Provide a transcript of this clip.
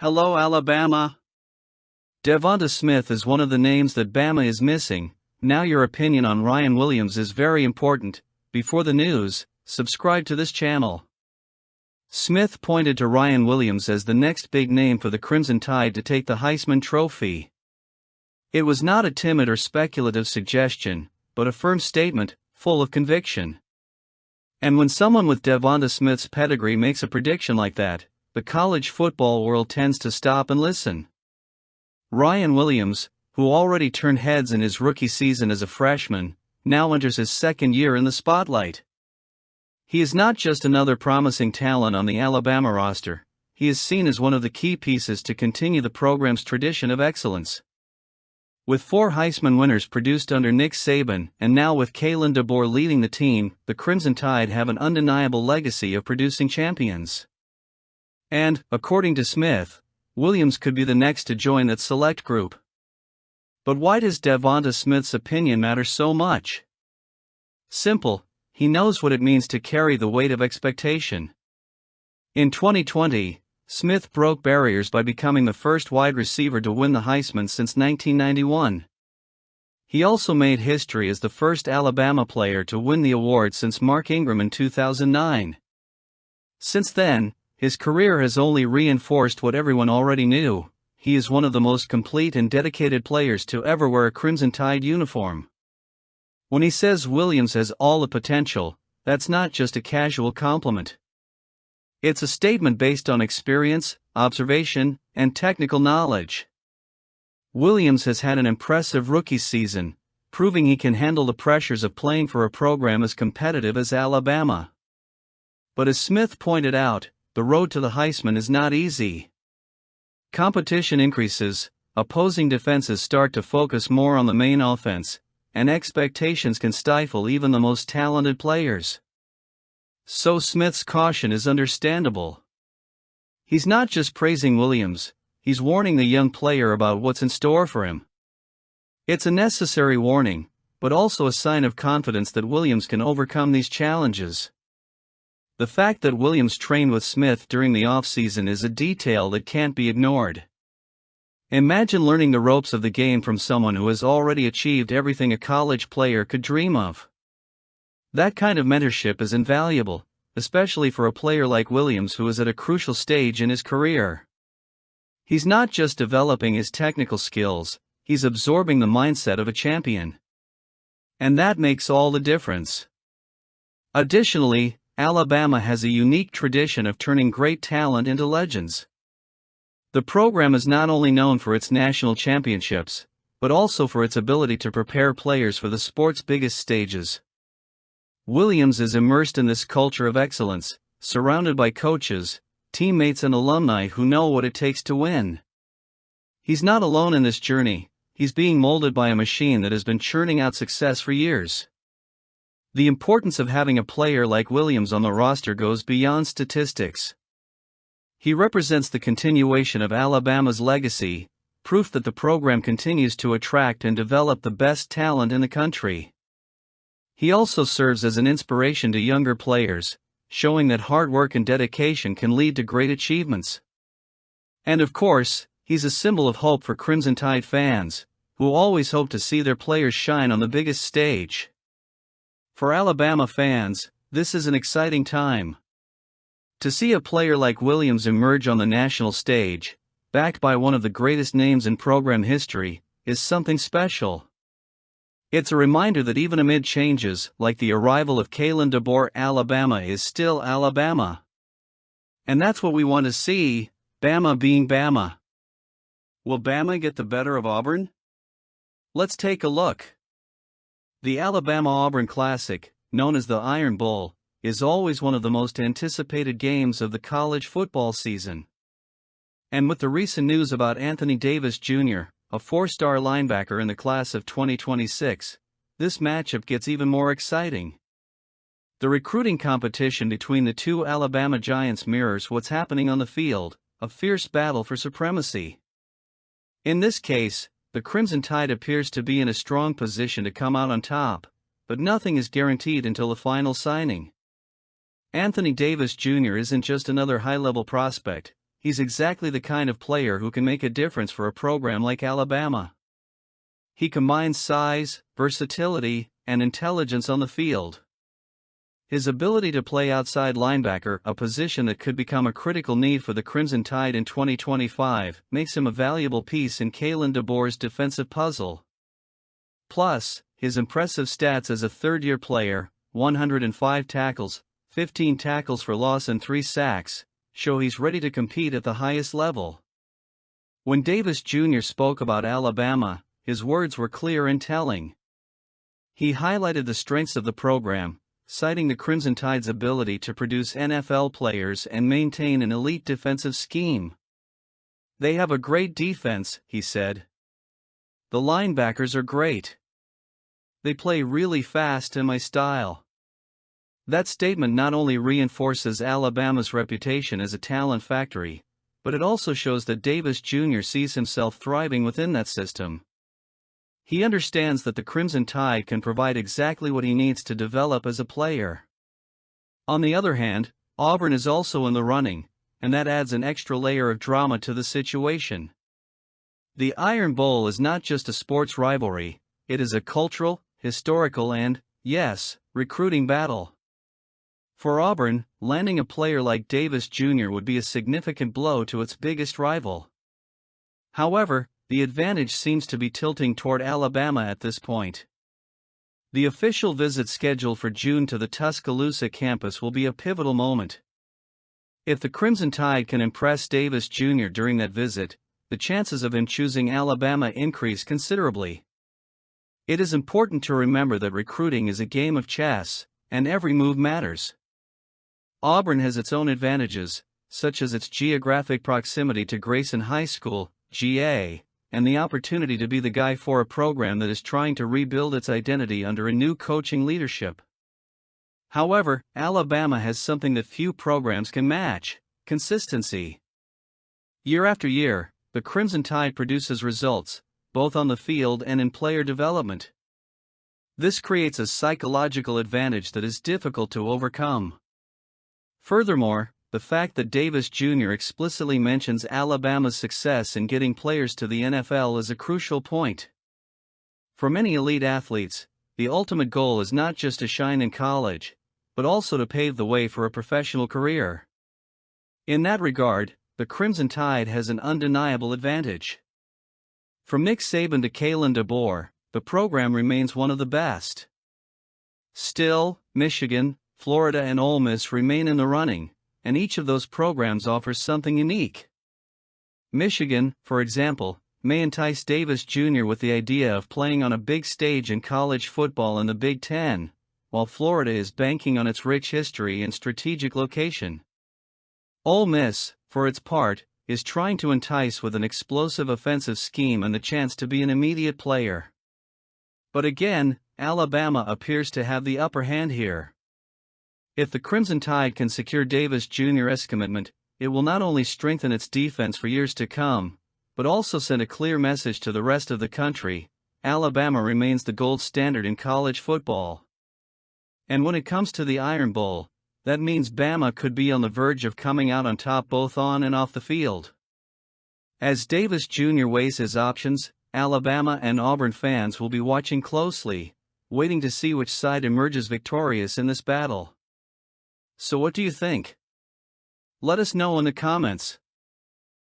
Hello, Alabama. Devonta Smith is one of the names that Bama is missing. Now your opinion on Ryan Williams is very important. Before the news, subscribe to this channel. Smith pointed to Ryan Williams as the next big name for the Crimson Tide to take the Heisman Trophy. It was not a timid or speculative suggestion, but a firm statement, full of conviction. And when someone with Devonta Smith's pedigree makes a prediction like that, the college football world tends to stop and listen. Ryan Williams, who already turned heads in his rookie season as a freshman, now enters his second year in the spotlight. He is not just another promising talent on the Alabama roster, he is seen as one of the key pieces to continue the program's tradition of excellence. With 4 Heisman winners produced under Nick Saban and now with Kalen DeBoer leading the team, the Crimson Tide have an undeniable legacy of producing champions. And, according to Smith, Williams could be the next to join that select group. But why does Devonta Smith's opinion matter so much? Simple, he knows what it means to carry the weight of expectation. In 2020, Smith broke barriers by becoming the first wide receiver to win the Heisman since 1991. He also made history as the first Alabama player to win the award since Mark Ingram in 2009. Since then, his career has only reinforced what everyone already knew: he is one of the most complete and dedicated players to ever wear a Crimson Tide uniform. When he says Williams has all the potential, that's not just a casual compliment. It's a statement based on experience, observation, and technical knowledge. Williams has had an impressive rookie season, proving he can handle the pressures of playing for a program as competitive as Alabama. But as Smith pointed out, the road to the Heisman is not easy. Competition increases, opposing defenses start to focus more on the main offense, and expectations can stifle even the most talented players. So Smith's caution is understandable. He's not just praising Williams, he's warning the young player about what's in store for him. It's a necessary warning, but also a sign of confidence that Williams can overcome these challenges. The fact that Williams trained with Smith during the offseason is a detail that can't be ignored. Imagine learning the ropes of the game from someone who has already achieved everything a college player could dream of. That kind of mentorship is invaluable, especially for a player like Williams who is at a crucial stage in his career. He's not just developing his technical skills, he's absorbing the mindset of a champion. And that makes all the difference. Additionally, Alabama has a unique tradition of turning great talent into legends. The program is not only known for its national championships, but also for its ability to prepare players for the sport's biggest stages. Williams is immersed in this culture of excellence, surrounded by coaches, teammates and alumni who know what it takes to win. He's not alone in this journey, he's being molded by a machine that has been churning out success for years. The importance of having a player like Williams on the roster goes beyond statistics. He represents the continuation of Alabama's legacy, proof that the program continues to attract and develop the best talent in the country. He also serves as an inspiration to younger players, showing that hard work and dedication can lead to great achievements. And of course, he's a symbol of hope for Crimson Tide fans, who always hope to see their players shine on the biggest stage. For Alabama fans, this is an exciting time. To see a player like Williams emerge on the national stage, backed by one of the greatest names in program history, is something special. It's a reminder that even amid changes, like the arrival of Kalen DeBoer, Alabama is still Alabama. And that's what we want to see, Bama being Bama. Will Bama get the better of Auburn? Let's take a look. The Alabama-Auburn Classic, known as the Iron Bowl, is always one of the most anticipated games of the college football season. And with the recent news about Anthony Davis Jr., a 4-star linebacker in the class of 2026, this matchup gets even more exciting. The recruiting competition between the two Alabama Giants mirrors what's happening on the field, a fierce battle for supremacy. In this case, the Crimson Tide appears to be in a strong position to come out on top, but nothing is guaranteed until the final signing. Anthony Davis Jr. isn't just another high-level prospect, he's exactly the kind of player who can make a difference for a program like Alabama. He combines size, versatility, and intelligence on the field. His ability to play outside linebacker, a position that could become a critical need for the Crimson Tide in 2025, makes him a valuable piece in Kalen DeBoer's defensive puzzle. Plus, his impressive stats as a third-year player, 105 tackles, 15 tackles for loss and 3 sacks, show he's ready to compete at the highest level. When Davis Jr. spoke about Alabama, his words were clear and telling. He highlighted the strengths of the program, citing the Crimson Tide's ability to produce NFL players and maintain an elite defensive scheme. "They have a great defense," he said. "The linebackers are great. They play really fast in my style." That statement not only reinforces Alabama's reputation as a talent factory, but it also shows that Davis Jr. sees himself thriving within that system. He understands that the Crimson Tide can provide exactly what he needs to develop as a player. On the other hand, Auburn is also in the running, and that adds an extra layer of drama to the situation. The Iron Bowl is not just a sports rivalry, it is a cultural, historical and, yes, recruiting battle. For Auburn, landing a player like Davis Jr. would be a significant blow to its biggest rival. However, the advantage seems to be tilting toward Alabama at this point. The official visit scheduled for June to the Tuscaloosa campus will be a pivotal moment. If the Crimson Tide can impress Davis Jr. during that visit, the chances of him choosing Alabama increase considerably. It is important to remember that recruiting is a game of chess, and every move matters. Auburn has its own advantages, such as its geographic proximity to Grayson High School, GA, and the opportunity to be the guy for a program that is trying to rebuild its identity under a new coaching leadership. However, Alabama has something that few programs can match: consistency. Year after year, the Crimson Tide produces results, both on the field and in player development. This creates a psychological advantage that is difficult to overcome. Furthermore, the fact that Davis Jr. explicitly mentions Alabama's success in getting players to the NFL is a crucial point. For many elite athletes, the ultimate goal is not just to shine in college, but also to pave the way for a professional career. In that regard, the Crimson Tide has an undeniable advantage. From Nick Saban to Kalen DeBoer, the program remains one of the best. Still, Michigan, Florida and Ole Miss remain in the running, and each of those programs offers something unique. Michigan, for example, may entice Davis Jr. with the idea of playing on a big stage in college football in the Big Ten, while Florida is banking on its rich history and strategic location. Ole Miss, for its part, is trying to entice with an explosive offensive scheme and the chance to be an immediate player. But again, Alabama appears to have the upper hand here. If the Crimson Tide can secure Davis Jr.'s commitment, it will not only strengthen its defense for years to come, but also send a clear message to the rest of the country: Alabama remains the gold standard in college football. And when it comes to the Iron Bowl, that means Bama could be on the verge of coming out on top both on and off the field. As Davis Jr. weighs his options, Alabama and Auburn fans will be watching closely, waiting to see which side emerges victorious in this battle. So what do you think? Let us know in the comments.